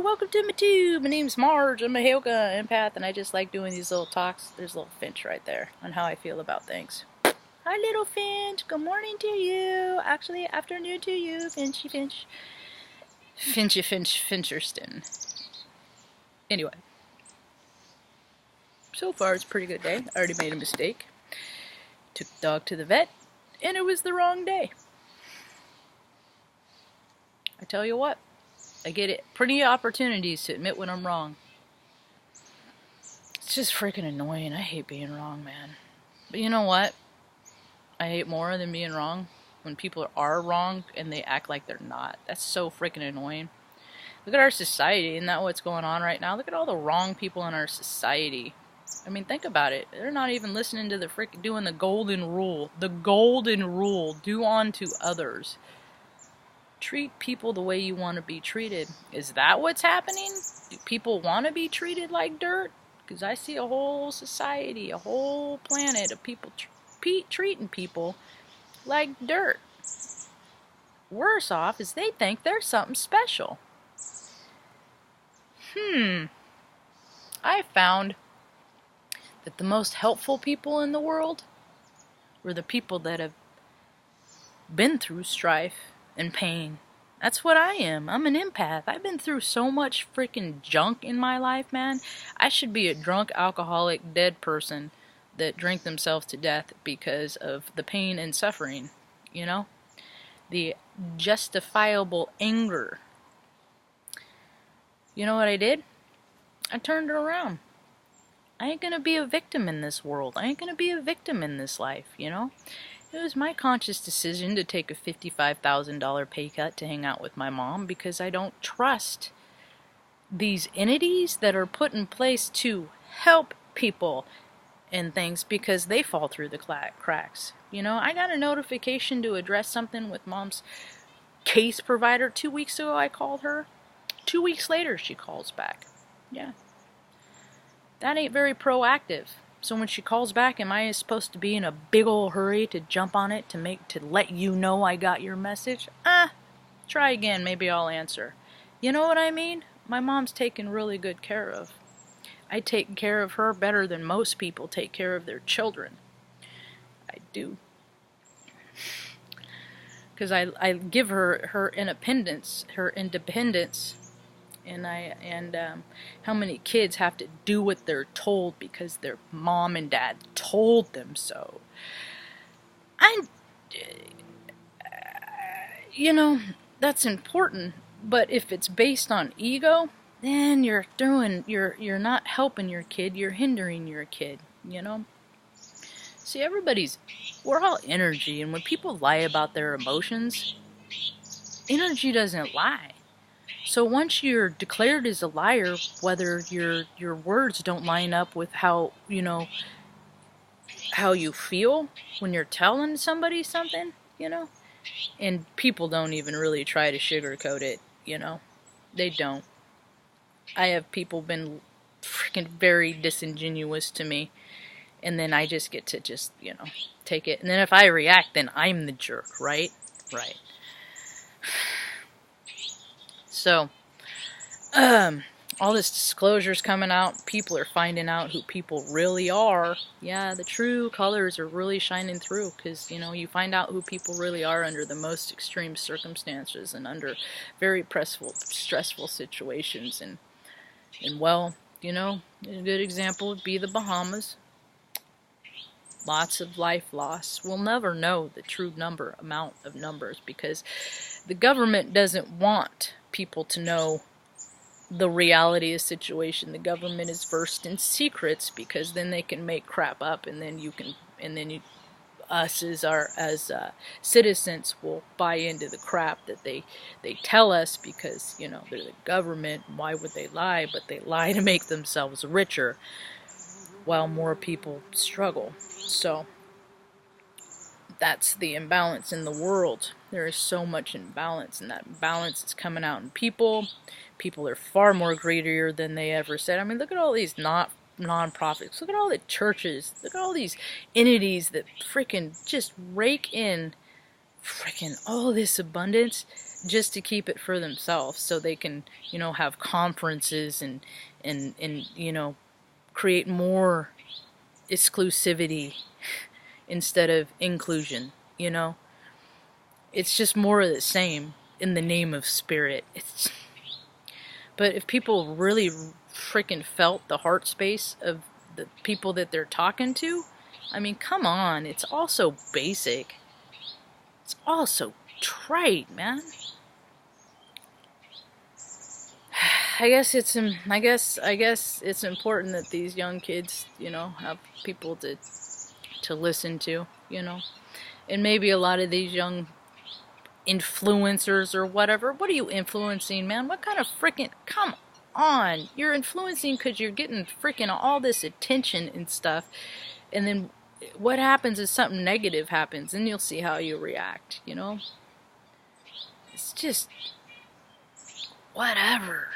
welcome to my tube. My name's Marge. I'm a Helga empath, and I just like doing these little talks. There's a little Finch right there on how I feel about things. Hi, little Finch. Good morning to you. Actually, afternoon to you, Finchy Finch. Finchy Finch Fincherston. Anyway, so far it's a pretty good day. I already made a mistake. Took the dog to the vet, and it was the wrong day. I tell you what. I get it. Plenty of opportunities to admit when I'm wrong. It's just freaking annoying. I hate being wrong, man. But you know what? I hate more than being wrong when people are wrong and they act like they're not. That's so freaking annoying. Look at our society. Isn't that what's going on right now? Look at all the wrong people in our society. I mean, think about it. They're not even listening to the doing the golden rule. The golden rule. Do unto others. Treat people the way you want to be treated. Is that what's happening? Do people want to be treated like dirt? Because I see a whole society, a whole planet of people treating people like dirt. Worse off is they think they're something special. I found that the most helpful people in the world were the people that have been through strife and pain. That's what I am. I'm an empath. I've been through so much freaking junk in my life, man. I should be a drunk, alcoholic, dead person that drank themselves to death because of the pain and suffering, you know? The justifiable anger. You know what I did? I turned it around. I ain't gonna be a victim in this world. I ain't gonna be a victim in this life, you know? It was my conscious decision to take a $55,000 pay cut to hang out with my mom because I don't trust these entities that are put in place to help people and things because they fall through the cracks. You know, I got a notification to address something with mom's case provider 2 weeks ago. I called her. 2 weeks later, she calls back. Yeah. That ain't very proactive. So when she calls back, am I supposed to be in a big ol' hurry to jump on it to let you know I got your message? Try again, maybe I'll answer. You know what I mean? My mom's taken really good care of. I take care of her better than most people take care of their children. I do. Because I give her independence, and how many kids have to do what they're told because their mom and dad told them so. You know, that's important, but if it's based on ego, then you're not helping your kid, you're hindering your kid, you know? See, we're all energy, and when people lie about their emotions, energy doesn't lie. So once you're declared as a liar, whether your words don't line up with how you feel when you're telling somebody something, you know, and people don't even really try to sugarcoat it, you know, they don't. I have people been freaking very disingenuous to me, and then I just get to take it, and then if I react, then I'm the jerk, right? Right. So, all this disclosure's coming out. People are finding out who people really are. Yeah, the true colors are really shining through because, you know, you find out who people really are under the most extreme circumstances and under very stressful situations. And well, you know, a good example would be the Bahamas. Lots of life loss. We'll never know the true amount of numbers because the government doesn't want people to know the reality of the situation. The government is versed in secrets because then they can make crap up, and then us as citizens will buy into the crap that they tell us because, you know, they're the government. Why would they lie? But they lie to make themselves richer while more people struggle. So that's the imbalance in the world. There is so much imbalance, and that imbalance is coming out in people. People are far more greedier than they ever said. I mean, look at all these non-profits. Look at all the churches. Look at all these entities that freaking just rake in freaking all this abundance just to keep it for themselves, so they can, have conferences and create more exclusivity instead of inclusion. It's just more of the same in the name of spirit. But if people really freaking felt the heart space of the people that they're talking to, I mean, come on, it's all so basic. It's all so trite, man. I guess it's important that these young kids, have people to listen to, and maybe a lot of these young influencers or whatever. What are you influencing, man? What kind of freaking, come on, you're influencing because you're getting freaking all this attention and stuff, and then what happens is something negative happens, and you'll see how you react. It's just whatever.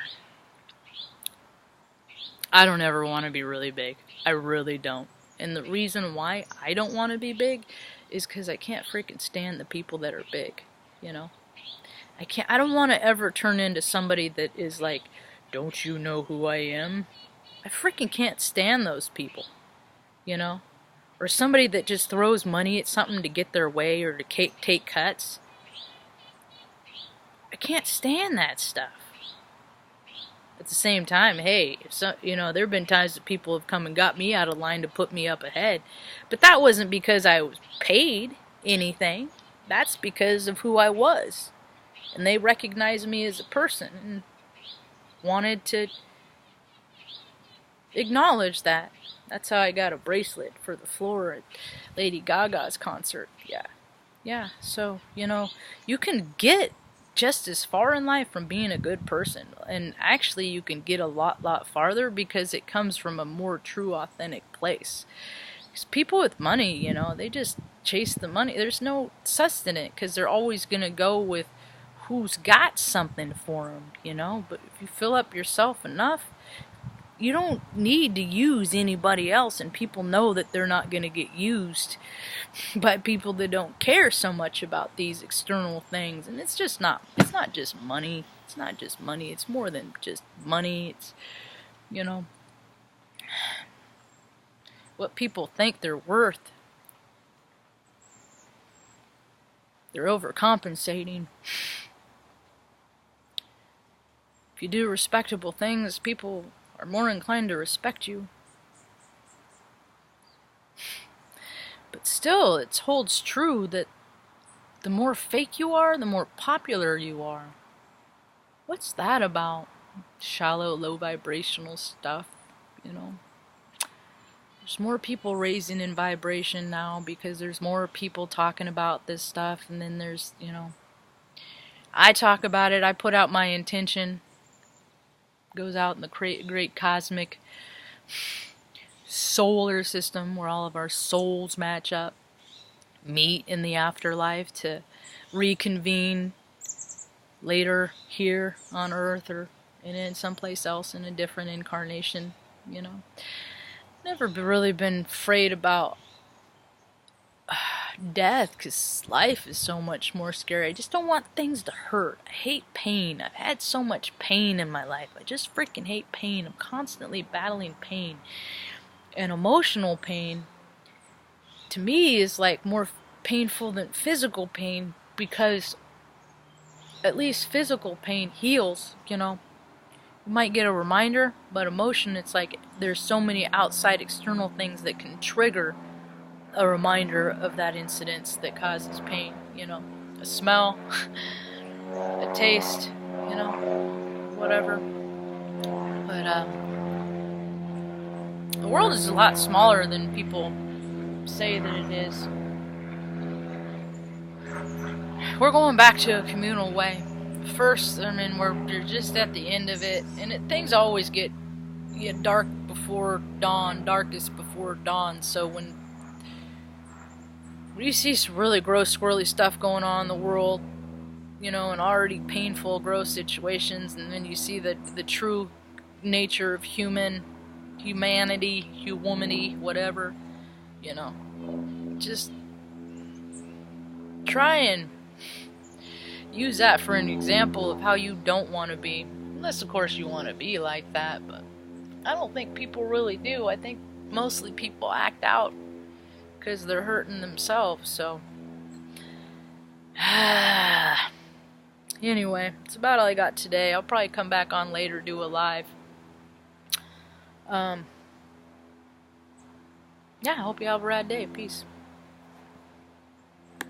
I don't ever want to be really big. I really don't. And the reason why I don't want to be big is because I can't freaking stand the people that are big. I don't want to ever turn into somebody that is like, don't you know who I am? I freaking can't stand those people. Or somebody that just throws money at something to get their way or to take cuts. I can't stand that stuff. At the same time, hey, there have been times that people have come and got me out of line to put me up ahead. But that wasn't because I was paid anything. That's because of who I was. And they recognized me as a person and wanted to acknowledge that. That's how I got a bracelet for the floor at Lady Gaga's concert. Yeah, so, you can get just as far in life from being a good person, and actually you can get a lot farther because it comes from a more true, authentic place. Because people with money, they just chase the money. There's no sustenance because they're always going to go with who's got something for them, but if you fill up yourself enough, you don't need to use anybody else, and people know that they're not going to get used by people that don't care so much about these external things. And it's not just money. It's not just money. It's more than just money. It's, what people think they're worth. They're overcompensating. If you do respectable things, people are more inclined to respect you. But still, it holds true that the more fake you are, the more popular you are. What's that about? Shallow, low vibrational stuff, There's more people raising in vibration now because there's more people talking about this stuff, and then there's, I talk about it, I put out my intention. Goes out in the great cosmic solar system where all of our souls match up, meet in the afterlife to reconvene later here on Earth or in someplace else in a different incarnation. Never really been afraid about death because life is so much more scary. I just don't want things to hurt. I hate pain. I've had so much pain in my life. I just freaking hate pain. I'm constantly battling pain. And emotional pain, to me, is like more painful than physical pain because at least physical pain heals, You might get a reminder, but emotion, it's like there's so many outside external things that can trigger a reminder of that incident that causes pain, a smell, a taste, whatever. But the world is a lot smaller than people say that it is. We're going back to a communal way. First, we're just at the end of it, and things always get dark before dawn, darkest before dawn. So when you see some really gross, squirrely stuff going on in the world, and already painful, gross situations, and then you see the true nature of humanity, whatever, just try and use that for an example of how you don't want to be. Unless, of course, you want to be like that, but I don't think people really do. I think mostly people act out because they're hurting themselves, so. Anyway, it's about all I got today. I'll probably come back on later, do a live. Yeah, I hope you have a rad day. Peace.